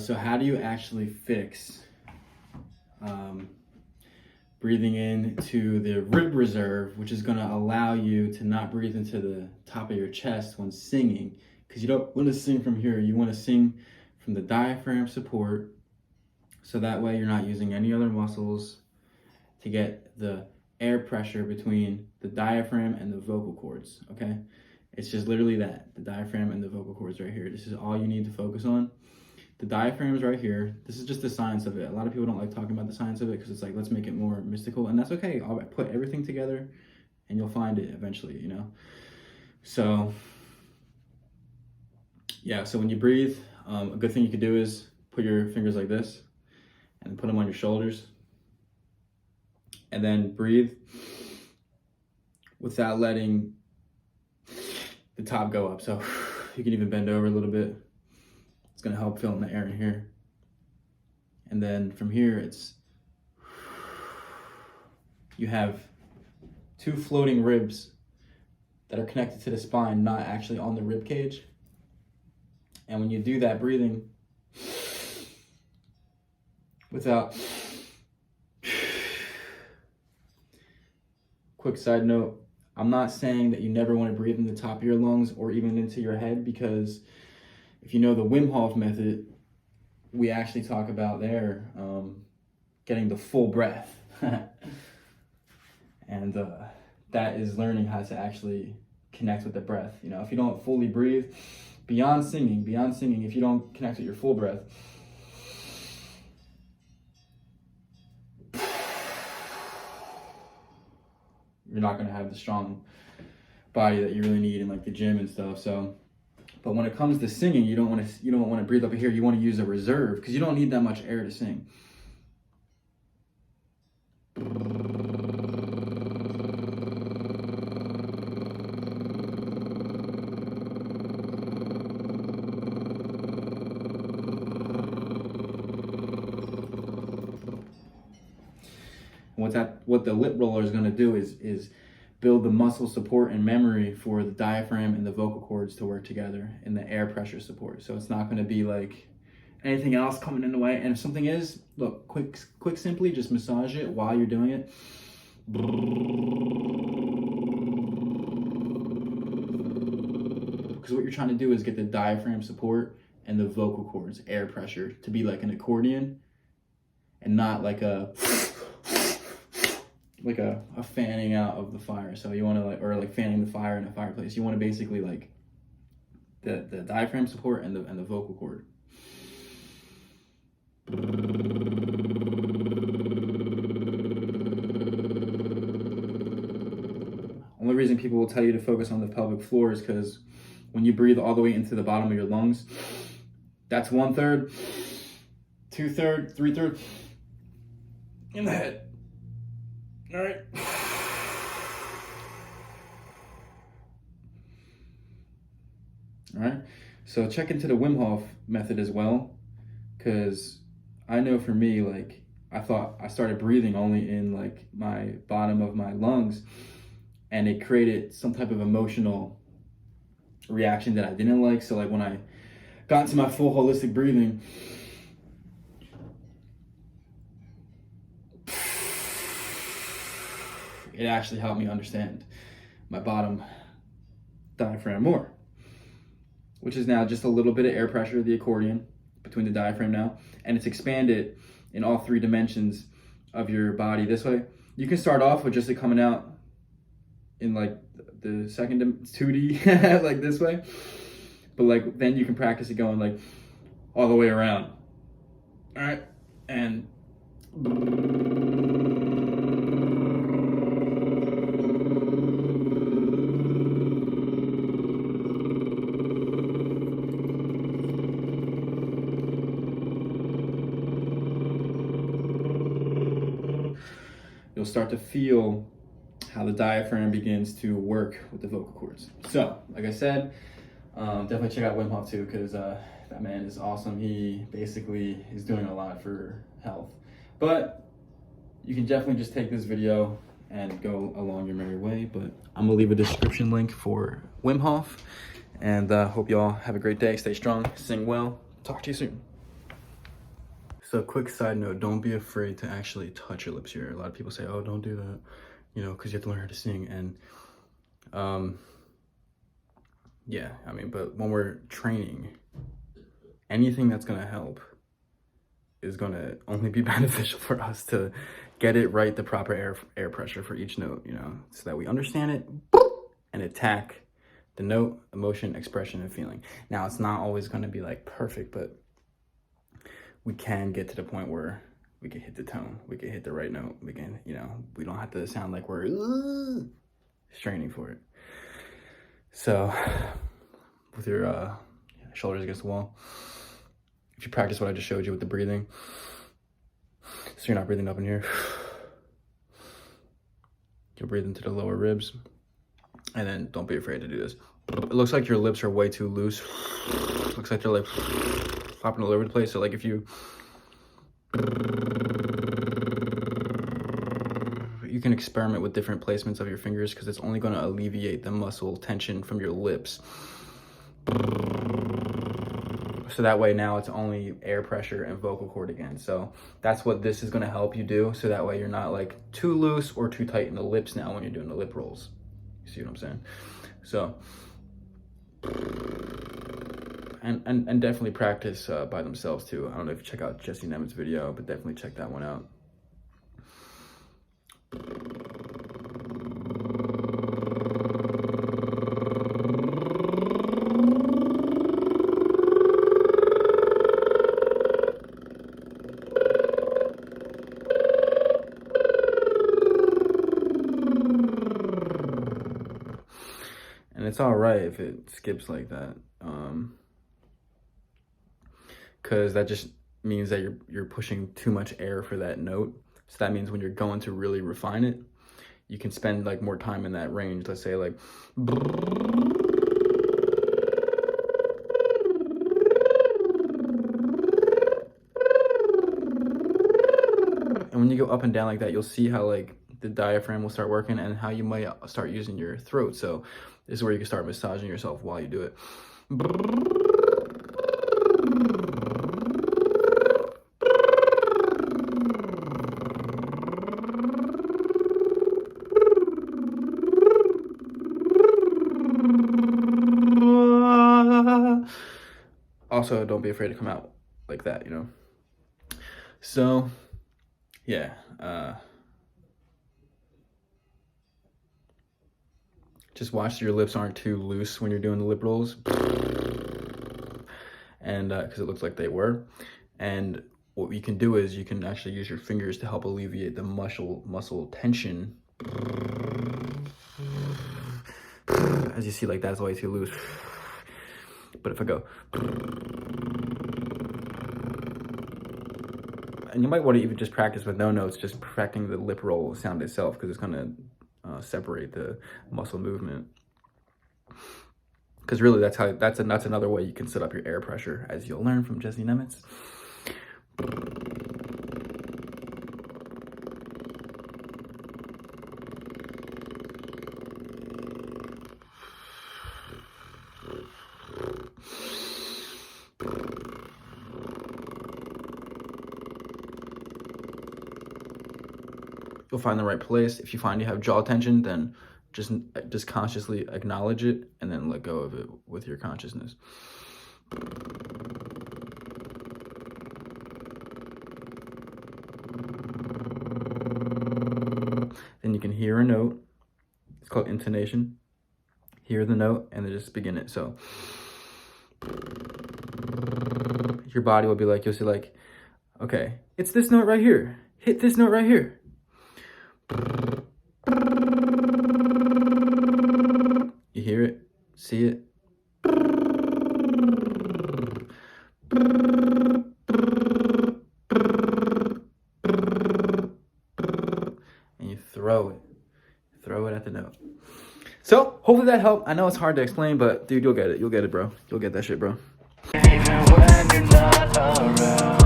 So how do you actually fix breathing into the rib reserve, which is going to allow you to not breathe into the top of your chest when singing? Because you don't want to sing from here. You want to sing from the diaphragm support, so that way you're not using any other muscles to get the air pressure between the diaphragm and the vocal cords, okay? It's just literally that, the diaphragm and the vocal cords right here. This is all you need to focus on. The diaphragm is right here. This is just the science of it. A lot of people don't like talking about the science of it because it's like, let's make it more mystical, and that's okay. I'll put everything together and you'll find it eventually, you know? So, yeah, so when you breathe, a good thing you could do is put your fingers like this and put them on your shoulders, and then breathe without letting the top go up. So you can even bend over a little bit. It's gonna help fill in the air in here. And then from here, you have two floating ribs that are connected to the spine, not actually on the rib cage. And when you do that breathing without, quick side note, I'm not saying that you never want to breathe in the top of your lungs or even into your head, because if you know the Wim Hof method, we actually talk about there getting the full breath. And that is learning how to actually connect with the breath. You know, if you don't fully breathe, beyond singing, if you don't connect with your full breath, you're not going to have the strong body that you really need in like the gym and stuff. So, but when it comes to singing, you don't want to breathe up here. You want to use a reserve, because you don't need that much air to sing. What the lip roller is going to do is build the muscle support and memory for the diaphragm and the vocal cords to work together in the air pressure support. So it's not going to be like anything else coming in the way. And if something is, look, quick, simply just massage it while you're doing it. Because what you're trying to do is get the diaphragm support and the vocal cords air pressure to be like an accordion, and not like a fanning out of the fire. So you want to like fanning the fire in a fireplace. You want to basically like the diaphragm support and the vocal cord. Only reason people will tell you to focus on the pelvic floor is because when you breathe all the way into the bottom of your lungs, that's 1/3, 2/3, 3/3 in the head. All right. All right. So check into the Wim Hof method as well, because I know for me, like, I thought I started breathing only in like my bottom of my lungs, and it created some type of emotional reaction that I didn't like. So like when I got into my full holistic breathing, it actually helped me understand my bottom diaphragm more, which is now just a little bit of air pressure, the accordion between the diaphragm now, and it's expanded in all 3 dimensions of your body this way. You can start off with just it coming out in like the second 2D, like this way, but like then you can practice it going like all the way around. All right, and you'll start to feel how the diaphragm begins to work with the vocal cords. So, like I said, definitely check out Wim Hof too, because that man is awesome. He basically is doing a lot for health. But you can definitely just take this video and go along your merry way. But I'm gonna leave a description link for Wim Hof, and hope y'all have a great day. Stay strong, sing well. Talk to you soon. So quick side note, don't be afraid to actually touch your lips here. A lot of people say, oh, don't do that, you know, because you have to learn how to sing. And yeah, I mean, but when we're training, anything that's going to help is going to only be beneficial for us to get it right, the proper air pressure for each note, you know, so that we understand it and attack the note, emotion, expression, and feeling. Now, it's not always going to be like perfect, but we can get to the point where we can hit the tone, we can hit the right note, we can, you know, we don't have to sound like we're straining for it. So with your shoulders against the wall, if you practice what I just showed you with the breathing, so you're not breathing up in here, you'll breathe into the lower ribs, and then don't be afraid to do this. It looks like your lips are way too loose. Looks like they're like flopping all over the place. So like if you can experiment with different placements of your fingers, because it's only going to alleviate the muscle tension from your lips. So that way now it's only air pressure and vocal cord again. So that's what this is going to help you do. So that way you're not like too loose or too tight in the lips now when you're doing the lip rolls. You see what I'm saying? So, and definitely practice by themselves too. I don't know if you check out Jesse Nemitz's video, but definitely check that one out. And it's all right if it skips like that, because that just means that you're pushing too much air for that note. So that means when you're going to really refine it, you can spend like more time in that range. Let's say like, and when you go up and down like that, you'll see how like the diaphragm will start working and how you might start using your throat. So this is where you can start massaging yourself while you do it. Also, don't be afraid to come out like that, you know? So, yeah. Just watch your lips aren't too loose when you're doing the lip rolls. And because it looks like they were. And what you can do is you can actually use your fingers to help alleviate the muscle tension. As you see, like that's way too loose. But if I go, and you might want to even just practice with no notes, just perfecting the lip roll sound itself, because it's going to separate the muscle movement. Because really, that's another way you can set up your air pressure, as you'll learn from Jesse Nemitz. You'll find the right place. If you find you have jaw tension, then just consciously acknowledge it and then let go of it with your consciousness. Then you can hear a note. It's called intonation. Hear the note and then just begin it. So your body will be like, you'll see like, okay, it's this note right here. Hit this note right here. You hear it, see it. And you throw it at the note. So hopefully that helped. I know it's hard to explain, but dude, you'll get it. You'll get it, bro. You'll get that shit, bro. Even when you're not around.